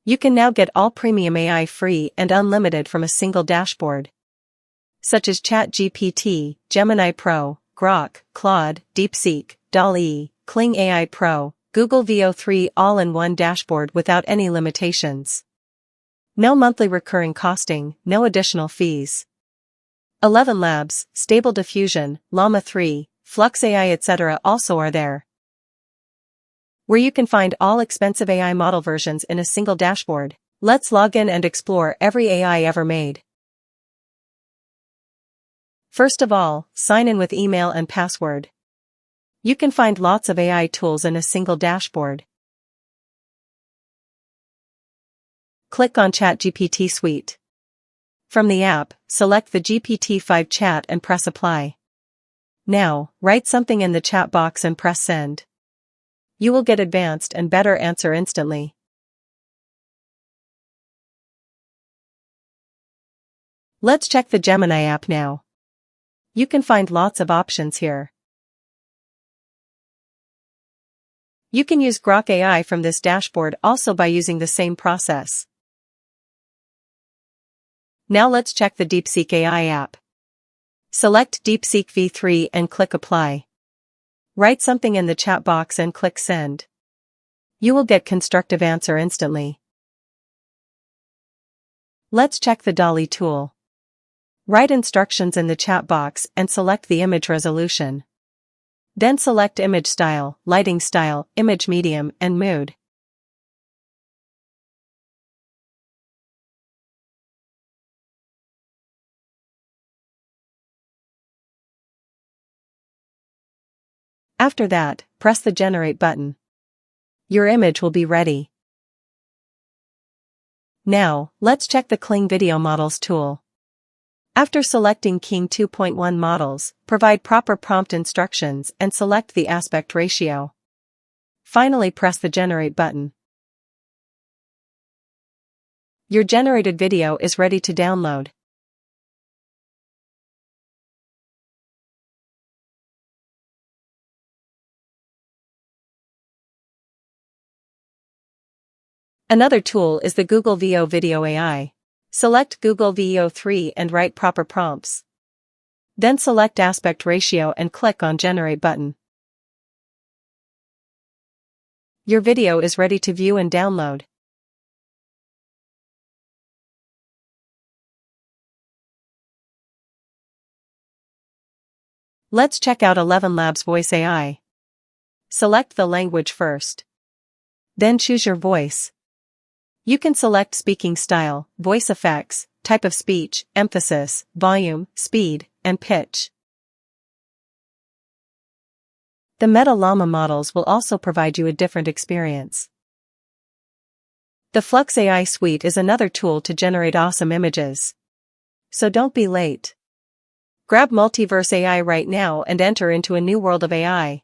You can now get all premium AI free and unlimited from a single dashboard. Such as ChatGPT, Gemini Pro, Grok, Claude, DeepSeek, DALL-E, Kling AI Pro, Google VEO3 all-in-one dashboard without any limitations. No monthly recurring costing, no additional fees. Elevenlabs, Stable Diffusion, Llama 3, Flux AI etc. also are there, where you can find all expensive AI model versions in a single dashboard. Let's log in and explore every AI ever made. First of all, sign in with email and password. You can find lots of AI tools in a single dashboard. Click on ChatGPT Suite. From the app, select the GPT-5 chat and press Apply. Now, write something in the chat box and press Send. You will get advanced and better answer instantly. Let's check the Gemini app now. You can find lots of options here. You can use Grok AI from this dashboard also by using the same process. Now let's check the DeepSeek AI app. Select DeepSeek v3 and click Apply. Write something in the chat box and click Send. You will get constructive answer instantly. Let's check the DALL-E tool. Write instructions in the chat box and select the image resolution. Then select image style, lighting style, image medium, and mood. After that, press the Generate button. Your image will be ready. Now, let's check the Kling Video Models tool. After selecting King 2.1 models, provide proper prompt instructions and select the aspect ratio. Finally, press the Generate button. Your generated video is ready to download. Another tool is the Google VEO Video AI. Select Google VEO3 and write proper prompts. Then select aspect ratio and click on Generate button. Your video is ready to view and download. Let's check out Elevenlabs Voice AI. Select the language first. Then choose your voice. You can select speaking style, voice effects, type of speech, emphasis, volume, speed, and pitch. The Meta Llama models will also provide you a different experience. The Flux AI suite is another tool to generate awesome images. So don't be late. Grab Multiverse AI right now and enter into a new world of AI.